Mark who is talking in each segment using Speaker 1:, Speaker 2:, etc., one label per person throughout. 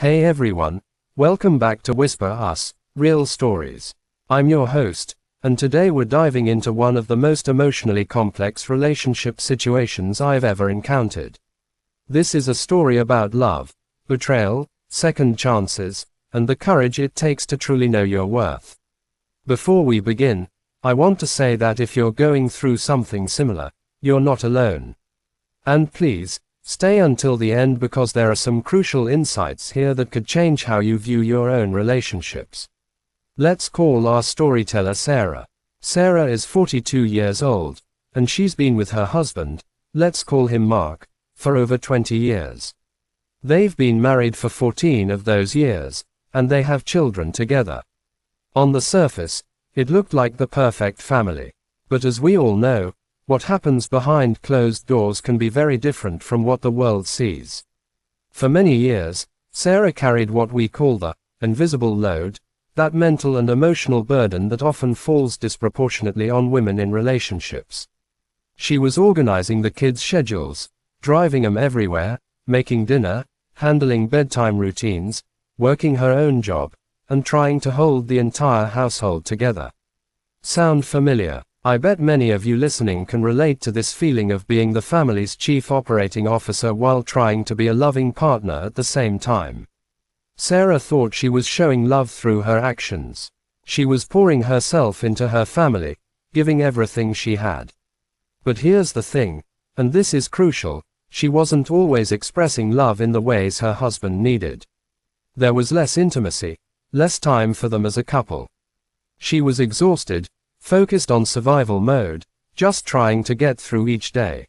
Speaker 1: Hey everyone, welcome back to Whisper Us, Real Stories. I'm your host, and today we're diving into one of the most emotionally complex relationship situations I've ever encountered. This is a story about love, betrayal, second chances, and the courage it takes to truly know your worth. Before we begin, I want to say that if you're going through something similar, you're not alone. And please, stay until the end because there are some crucial insights here that could change how you view your own relationships. Let's call our storyteller Sarah. Sarah is 42 years old, and she's been with her husband, let's call him Mark, for over 20 years. They've been married for 14 of those years, and they have children together. On the surface, it looked like the perfect family. But as we all know, what happens behind closed doors can be very different from what the world sees. For many years, Sarah carried what we call the invisible load, that mental and emotional burden that often falls disproportionately on women in relationships. She was organizing the kids' schedules, driving them everywhere, making dinner, handling bedtime routines, working her own job, and trying to hold the entire household together. Sound familiar? I bet many of you listening can relate to this feeling of being the family's chief operating officer while trying to be a loving partner at the same time. Sarah thought she was showing love through her actions. She was pouring herself into her family, giving everything she had. But here's the thing, and this is crucial, she wasn't always expressing love in the ways her husband needed. There was less intimacy, less time for them as a couple. She was exhausted, focused on survival mode, just trying to get through each day.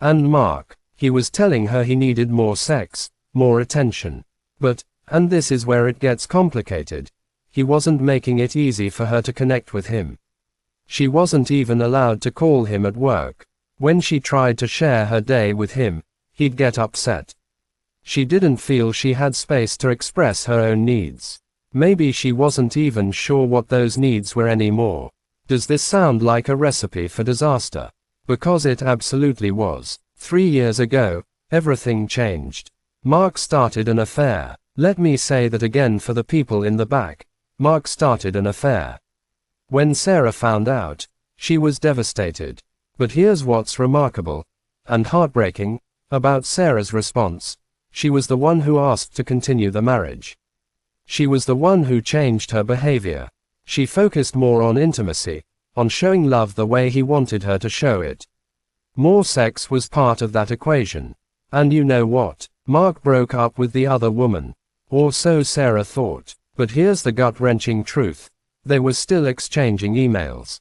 Speaker 1: And Mark, he was telling her he needed more sex, more attention. But, and this is where it gets complicated, he wasn't making it easy for her to connect with him. She wasn't even allowed to call him at work. When she tried to share her day with him, he'd get upset. She didn't feel she had space to express her own needs. Maybe she wasn't even sure what those needs were anymore. Does this sound like a recipe for disaster? Because it absolutely was. 3 years ago, everything changed. Mark started an affair. Let me say that again for the people in the back. Mark started an affair. When Sarah found out, she was devastated. But here's what's remarkable, and heartbreaking, about Sarah's response. She was the one who asked to continue the marriage. She was the one who changed her behavior. She focused more on intimacy, on showing love the way he wanted her to show it. More sex was part of that equation. And you know what? Mark broke up with the other woman. Or so Sarah thought. But here's the gut-wrenching truth. They were still exchanging emails.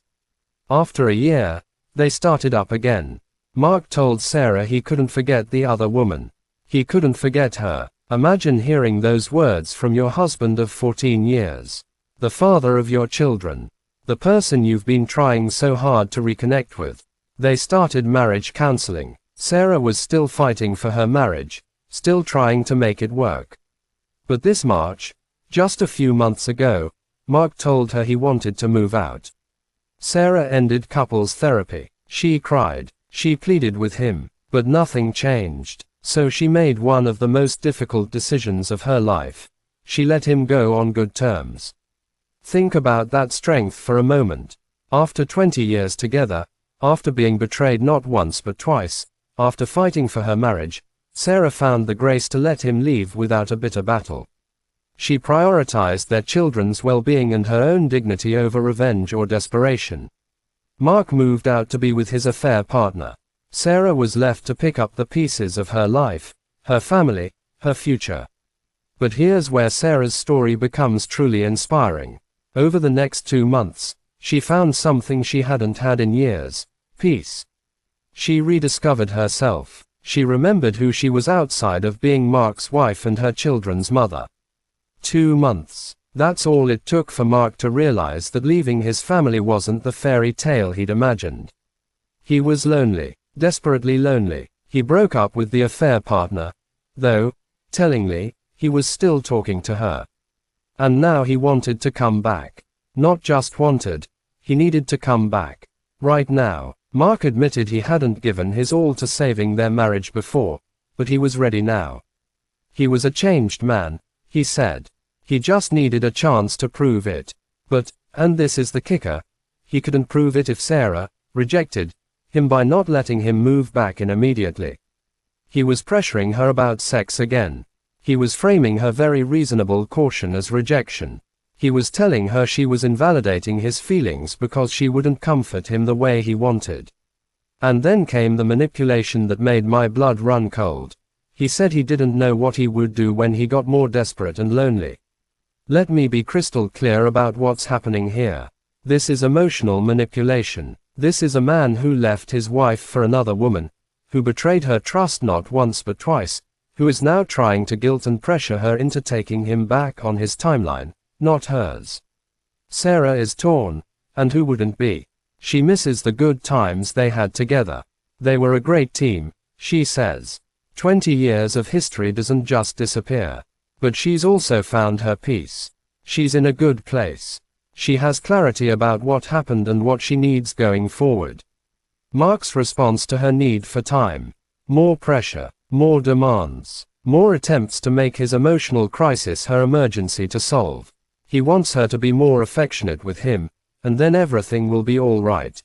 Speaker 1: After a year, they started up again. Mark told Sarah he couldn't forget the other woman. He couldn't forget her. Imagine hearing those words from your husband of 14 years. The father of your children. The person you've been trying so hard to reconnect with. They started marriage counseling. Sarah was still fighting for her marriage, still trying to make it work. But this March, just a few months ago, Mark told her he wanted to move out. Sarah ended couples therapy. She cried. She pleaded with him. But nothing changed. So she made one of the most difficult decisions of her life. She let him go on good terms. Think about that strength for a moment. After 20 years together, after being betrayed not once but twice, after fighting for her marriage, Sarah found the grace to let him leave without a bitter battle. She prioritized their children's well-being and her own dignity over revenge or desperation. Mark moved out to be with his affair partner. Sarah was left to pick up the pieces of her life, her family, her future. But here's where Sarah's story becomes truly inspiring. Over the next 2 months, she found something she hadn't had in years: peace. She rediscovered herself. She remembered who she was outside of being Mark's wife and her children's mother. 2 months. That's all it took for Mark to realize that leaving his family wasn't the fairy tale he'd imagined. He was lonely, desperately lonely. He broke up with the affair partner, though, tellingly, he was still talking to her. And now he wanted to come back. Not just wanted, he needed to come back. Right now. Mark admitted he hadn't given his all to saving their marriage before, but he was ready now. He was a changed man, he said. He just needed a chance to prove it. But, and this is the kicker, he couldn't prove it if Sarah rejected him by not letting him move back in immediately. He was pressuring her about sex again. He was framing her very reasonable caution as rejection. He was telling her she was invalidating his feelings because she wouldn't comfort him the way he wanted. And then came the manipulation that made my blood run cold. He said he didn't know what he would do when he got more desperate and lonely. Let me be crystal clear about what's happening here. This is emotional manipulation. This is a man who left his wife for another woman, who betrayed her trust not once but twice, who is now trying to guilt and pressure her into taking him back on his timeline, not hers. Sarah is torn, and who wouldn't be? She misses the good times they had together. They were a great team, she says. 20 years of history doesn't just disappear. But she's also found her peace. She's in a good place. She has clarity about what happened and what she needs going forward. Mark's response to her need for time. More pressure, more demands, more attempts to make his emotional crisis her emergency to solve. He wants her to be more affectionate with him, and then everything will be all right.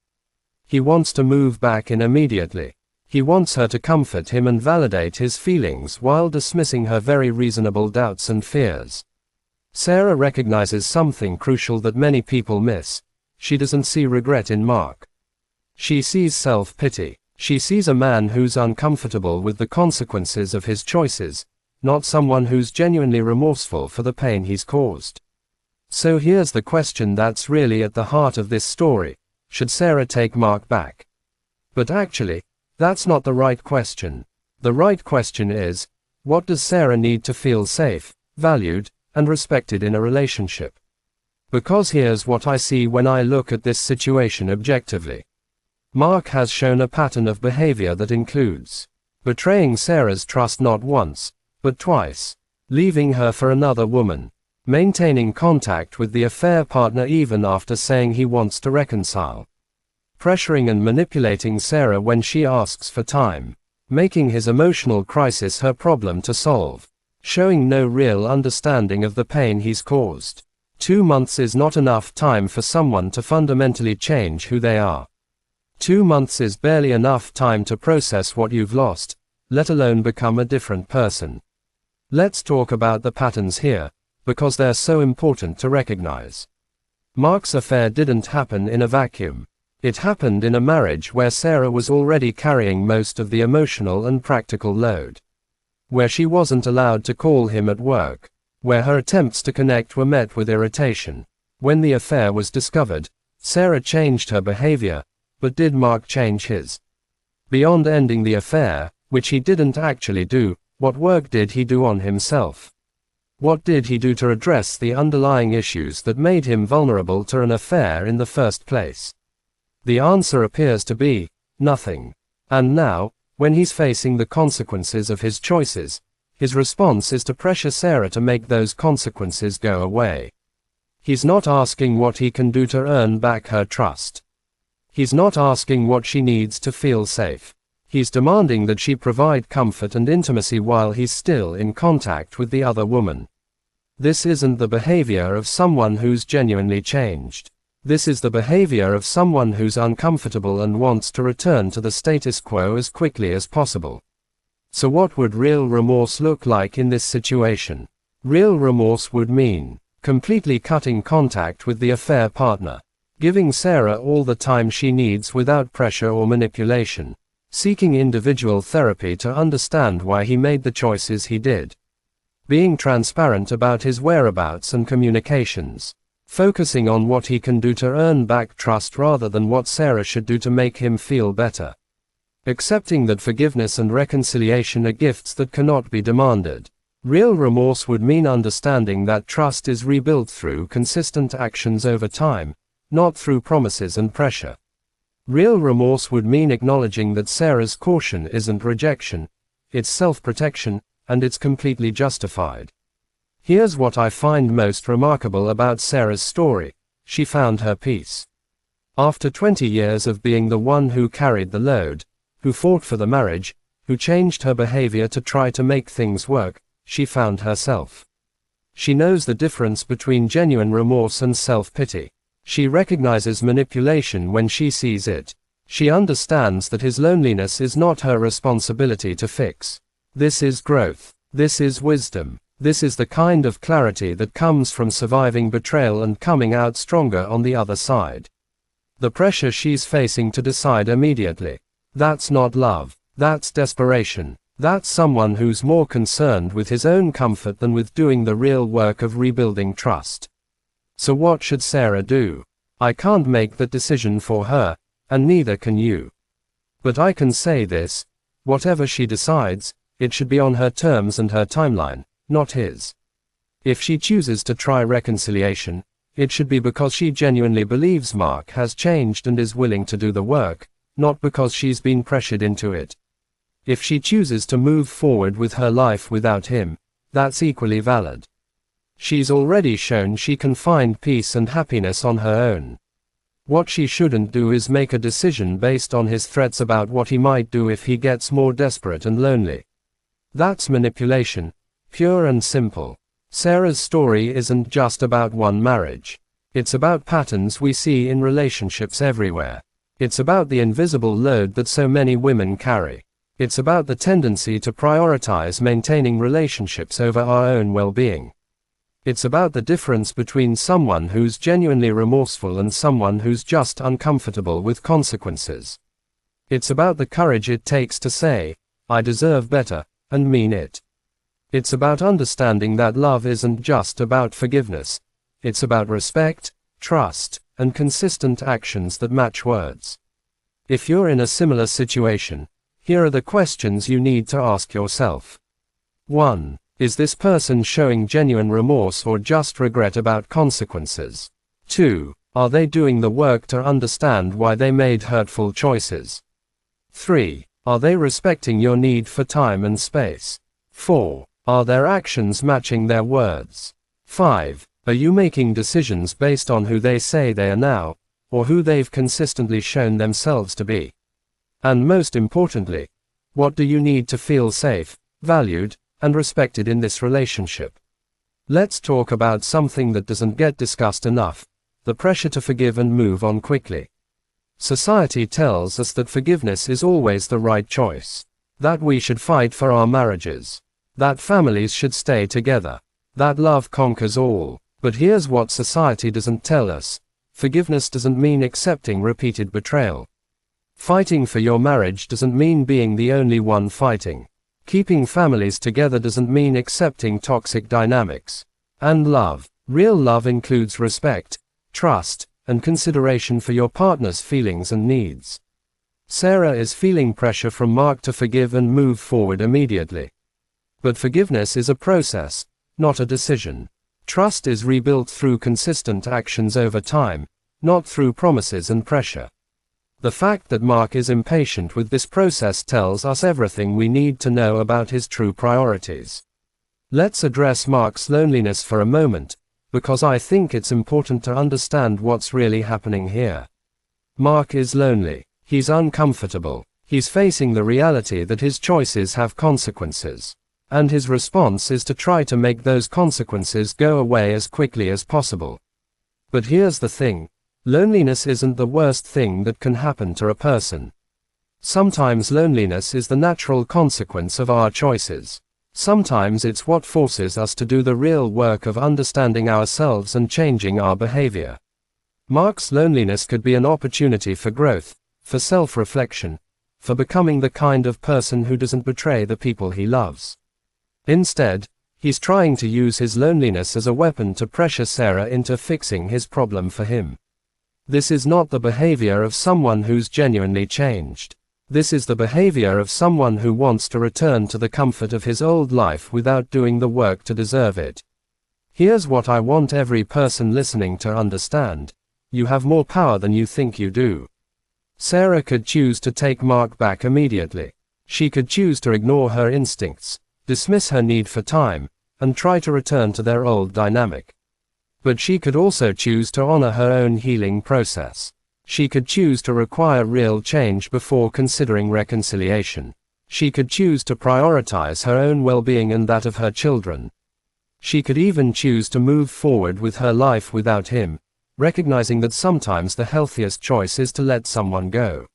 Speaker 1: He wants to move back in immediately. He wants her to comfort him and validate his feelings while dismissing her very reasonable doubts and fears. Sarah recognizes something crucial that many people miss. She doesn't see regret in Mark. She sees self-pity. She sees a man who's uncomfortable with the consequences of his choices, not someone who's genuinely remorseful for the pain he's caused. So here's the question that's really at the heart of this story. Should Sarah take Mark back? But actually, that's not the right question. The right question is, what does Sarah need to feel safe, valued, and respected in a relationship? Because here's what I see when I look at this situation objectively. Mark has shown a pattern of behavior that includes betraying Sarah's trust not once, but twice, leaving her for another woman, maintaining contact with the affair partner even after saying he wants to reconcile, pressuring and manipulating Sarah when she asks for time, making his emotional crisis her problem to solve, showing no real understanding of the pain he's caused. 2 months is not enough time for someone to fundamentally change who they are. 2 months is barely enough time to process what you've lost, let alone become a different person. Let's talk about the patterns here, because they're so important to recognize. Mark's affair didn't happen in a vacuum. It happened in a marriage where Sarah was already carrying most of the emotional and practical load. Where she wasn't allowed to call him at work. Where her attempts to connect were met with irritation. When the affair was discovered, Sarah changed her behavior, but did Mark change his? Beyond ending the affair, which he didn't actually do, what work did he do on himself? What did he do to address the underlying issues that made him vulnerable to an affair in the first place? The answer appears to be nothing. And now, when he's facing the consequences of his choices, his response is to pressure Sarah to make those consequences go away. He's not asking what he can do to earn back her trust. He's not asking what she needs to feel safe. He's demanding that she provide comfort and intimacy while he's still in contact with the other woman. This isn't the behavior of someone who's genuinely changed. This is the behavior of someone who's uncomfortable and wants to return to the status quo as quickly as possible. So what would real remorse look like in this situation? Real remorse would mean completely cutting contact with the affair partner, giving Sarah all the time she needs without pressure or manipulation, seeking individual therapy to understand why he made the choices he did, being transparent about his whereabouts and communications, focusing on what he can do to earn back trust rather than what Sarah should do to make him feel better, accepting that forgiveness and reconciliation are gifts that cannot be demanded. Real remorse would mean understanding that trust is rebuilt through consistent actions over time, not through promises and pressure. Real remorse would mean acknowledging that Sarah's caution isn't rejection, it's self-protection, and it's completely justified. Here's what I find most remarkable about Sarah's story: she found her peace. After 20 years of being the one who carried the load, who fought for the marriage, who changed her behavior to try to make things work, she found herself. She knows the difference between genuine remorse and self-pity. She recognizes manipulation when she sees it. She understands that his loneliness is not her responsibility to fix. This is growth. This is wisdom. This is the kind of clarity that comes from surviving betrayal and coming out stronger on the other side. The pressure she's facing to decide immediately. That's not love. That's desperation. That's someone who's more concerned with his own comfort than with doing the real work of rebuilding trust. So what should Sarah do? I can't make that decision for her, and neither can you. But I can say this: whatever she decides, it should be on her terms and her timeline, not his. If she chooses to try reconciliation, it should be because she genuinely believes Mark has changed and is willing to do the work, not because she's been pressured into it. If she chooses to move forward with her life without him, that's equally valid. She's already shown she can find peace and happiness on her own. What she shouldn't do is make a decision based on his threats about what he might do if he gets more desperate and lonely. That's manipulation, pure and simple. Sarah's story isn't just about one marriage. It's about patterns we see in relationships everywhere. It's about the invisible load that so many women carry. It's about the tendency to prioritize maintaining relationships over our own well-being. It's about the difference between someone who's genuinely remorseful and someone who's just uncomfortable with consequences. It's about the courage it takes to say, "I deserve better," and mean it. It's about understanding that love isn't just about forgiveness. It's about respect, trust, and consistent actions that match words. If you're in a similar situation, here are the questions you need to ask yourself. 1. Is this person showing genuine remorse or just regret about consequences? 2. Are they doing the work to understand why they made hurtful choices? 3. Are they respecting your need for time and space? 4. Are their actions matching their words? 5. Are you making decisions based on who they say they are now, or who they've consistently shown themselves to be? And most importantly, what do you need to feel safe, valued, and respected in this relationship? Let's talk about something that doesn't get discussed enough: the pressure to forgive and move on quickly. Society tells us that forgiveness is always the right choice, that we should fight for our marriages, that families should stay together, that love conquers all. But here's what society doesn't tell us: forgiveness doesn't mean accepting repeated betrayal. Fighting for your marriage doesn't mean being the only one fighting. Keeping families together doesn't mean accepting toxic dynamics. And love, real love, includes respect, trust, and consideration for your partner's feelings and needs. Sarah is feeling pressure from Mark to forgive and move forward immediately. But forgiveness is a process, not a decision. Trust is rebuilt through consistent actions over time, not through promises and pressure. The fact that Mark is impatient with this process tells us everything we need to know about his true priorities. Let's address Mark's loneliness for a moment, because I think it's important to understand what's really happening here. Mark is lonely. He's uncomfortable. He's facing the reality that his choices have consequences. And his response is to try to make those consequences go away as quickly as possible. But here's the thing: loneliness isn't the worst thing that can happen to a person. Sometimes loneliness is the natural consequence of our choices. Sometimes it's what forces us to do the real work of understanding ourselves and changing our behavior. Mark's loneliness could be an opportunity for growth, for self-reflection, for becoming the kind of person who doesn't betray the people he loves. Instead, he's trying to use his loneliness as a weapon to pressure Sarah into fixing his problem for him. This is not the behavior of someone who's genuinely changed. This is the behavior of someone who wants to return to the comfort of his old life without doing the work to deserve it. Here's what I want every person listening to understand: you have more power than you think you do. Sarah could choose to take Mark back immediately. She could choose to ignore her instincts, dismiss her need for time, and try to return to their old dynamic. But she could also choose to honor her own healing process. She could choose to require real change before considering reconciliation. She could choose to prioritize her own well-being and that of her children. She could even choose to move forward with her life without him, recognizing that sometimes the healthiest choice is to let someone go.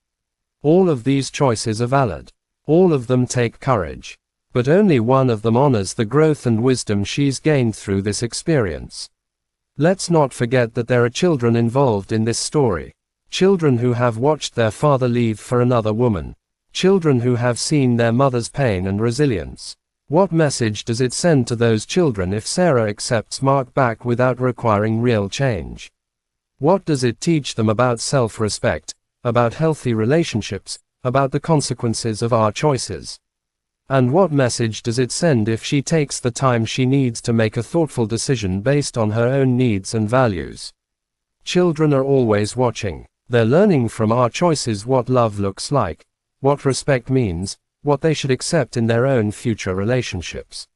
Speaker 1: All of these choices are valid. All of them take courage. But only one of them honors the growth and wisdom she's gained through this experience. Let's not forget that there are children involved in this story. Children who have watched their father leave for another woman. Children who have seen their mother's pain and resilience. What message does it send to those children if Sarah accepts Mark back without requiring real change? What does it teach them about self-respect, about healthy relationships, about the consequences of our choices? And what message does it send if she takes the time she needs to make a thoughtful decision based on her own needs and values? Children are always watching. They're learning from our choices what love looks like, what respect means, what they should accept in their own future relationships.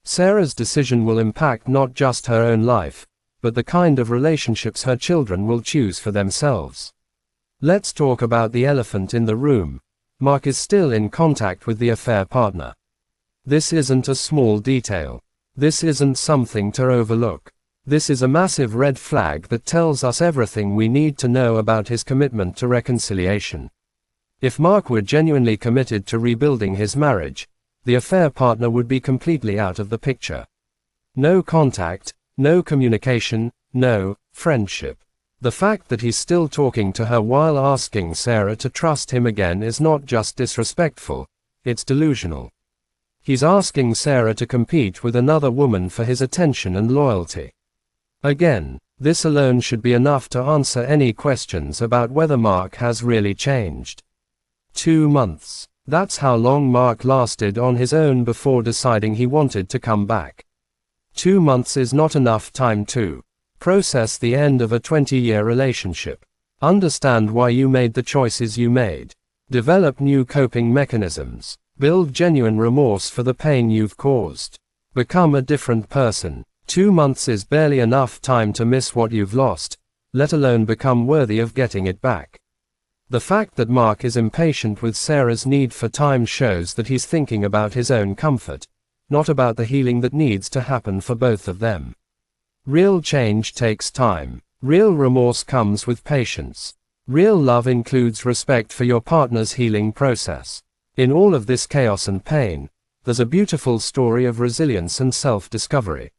Speaker 1: Sarah's decision will impact not just her own life, but the kind of relationships her children will choose for themselves. Let's talk about the elephant in the room. Mark is still in contact with the affair partner. This isn't a small detail. This isn't something to overlook. This is a massive red flag that tells us everything we need to know about his commitment to reconciliation. If Mark were genuinely committed to rebuilding his marriage, the affair partner would be completely out of the picture. No contact, no communication, no friendship. The fact that he's still talking to her while asking Sarah to trust him again is not just disrespectful, it's delusional. He's asking Sarah to compete with another woman for his attention and loyalty. Again, this alone should be enough to answer any questions about whether Mark has really changed. 2 months. That's how long Mark lasted on his own before deciding he wanted to come back. 2 months is not enough time to process the end of a 20-year relationship. Understand why you made the choices you made. Develop new coping mechanisms. Build genuine remorse for the pain you've caused. Become a different person. 2 months is barely enough time to miss what you've lost, let alone become worthy of getting it back. The fact that Mark is impatient with Sarah's need for time shows that he's thinking about his own comfort, not about the healing that needs to happen for both of them. Real change takes time. Real remorse comes with patience. Real love includes respect for your partner's healing process. In all of this chaos and pain, there's a beautiful story of resilience and self-discovery.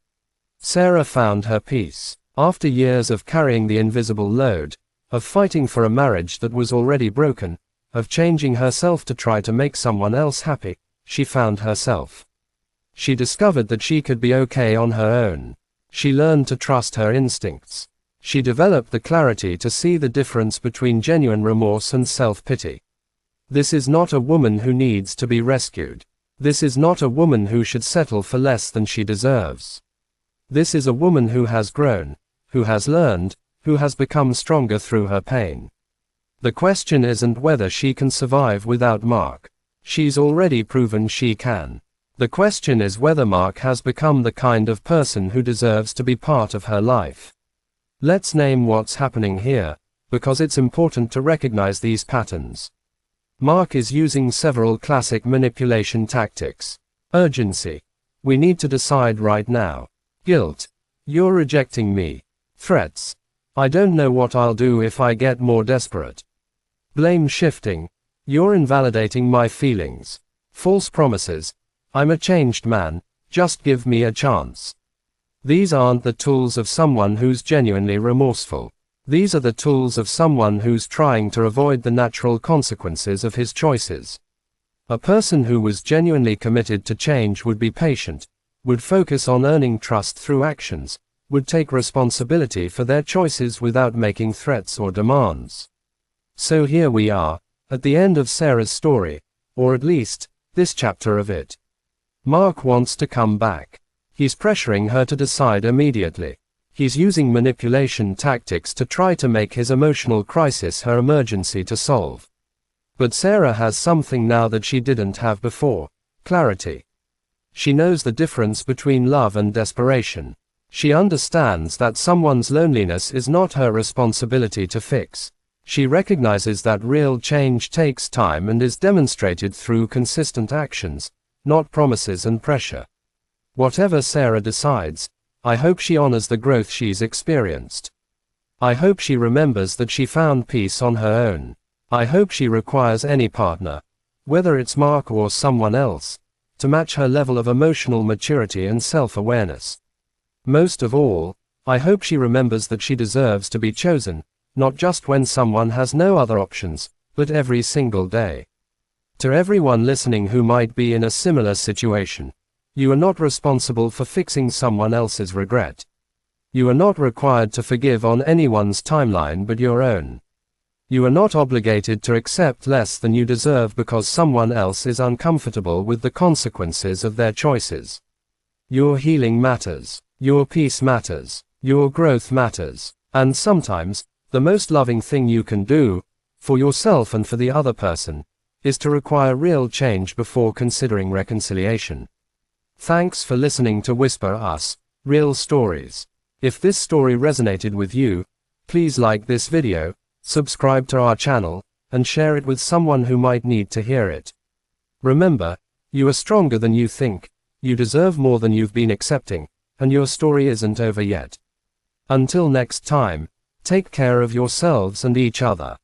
Speaker 1: Sarah found her peace. After years of carrying the invisible load, of fighting for a marriage that was already broken, of changing herself to try to make someone else happy, she found herself. She discovered that she could be okay on her own. She learned to trust her instincts. She developed the clarity to see the difference between genuine remorse and self-pity. This is not a woman who needs to be rescued. This is not a woman who should settle for less than she deserves. This is a woman who has grown, who has learned, who has become stronger through her pain. The question isn't whether she can survive without Mark. She's already proven she can. The question is whether Mark has become the kind of person who deserves to be part of her life. Let's name what's happening here, because it's important to recognize these patterns. Mark is using several classic manipulation tactics. Urgency. We need to decide right now. Guilt. You're rejecting me. Threats. I don't know what I'll do if I get more desperate. Blame shifting. You're invalidating my feelings. False promises. I'm a changed man, just give me a chance. These aren't the tools of someone who's genuinely remorseful. These are the tools of someone who's trying to avoid the natural consequences of his choices. A person who was genuinely committed to change would be patient, would focus on earning trust through actions, would take responsibility for their choices without making threats or demands. So here we are, at the end of Sarah's story, or at least, this chapter of it. Mark wants to come back. He's pressuring her to decide immediately. He's using manipulation tactics to try to make his emotional crisis her emergency to solve. But Sarah has something now that she didn't have before: clarity. She knows the difference between love and desperation. She understands that someone's loneliness is not her responsibility to fix. She recognizes that real change takes time and is demonstrated through consistent actions, not promises and pressure. Whatever Sarah decides, I hope she honors the growth she's experienced. I hope she remembers that she found peace on her own. I hope she requires any partner, whether it's Mark or someone else, to match her level of emotional maturity and self-awareness. Most of all, I hope she remembers that she deserves to be chosen, not just when someone has no other options, but every single day. To everyone listening who might be in a similar situation, you are not responsible for fixing someone else's regret. You are not required to forgive on anyone's timeline but your own. You are not obligated to accept less than you deserve because someone else is uncomfortable with the consequences of their choices. Your healing matters. Your peace matters. Your growth matters. And sometimes, the most loving thing you can do, for yourself and for the other person, is to require real change before considering reconciliation. Thanks for listening to Whisper Us, Real Stories. If this story resonated with you, please like this video, subscribe to our channel, and share it with someone who might need to hear it. Remember, you are stronger than you think, you deserve more than you've been accepting, and your story isn't over yet. Until next time, take care of yourselves and each other.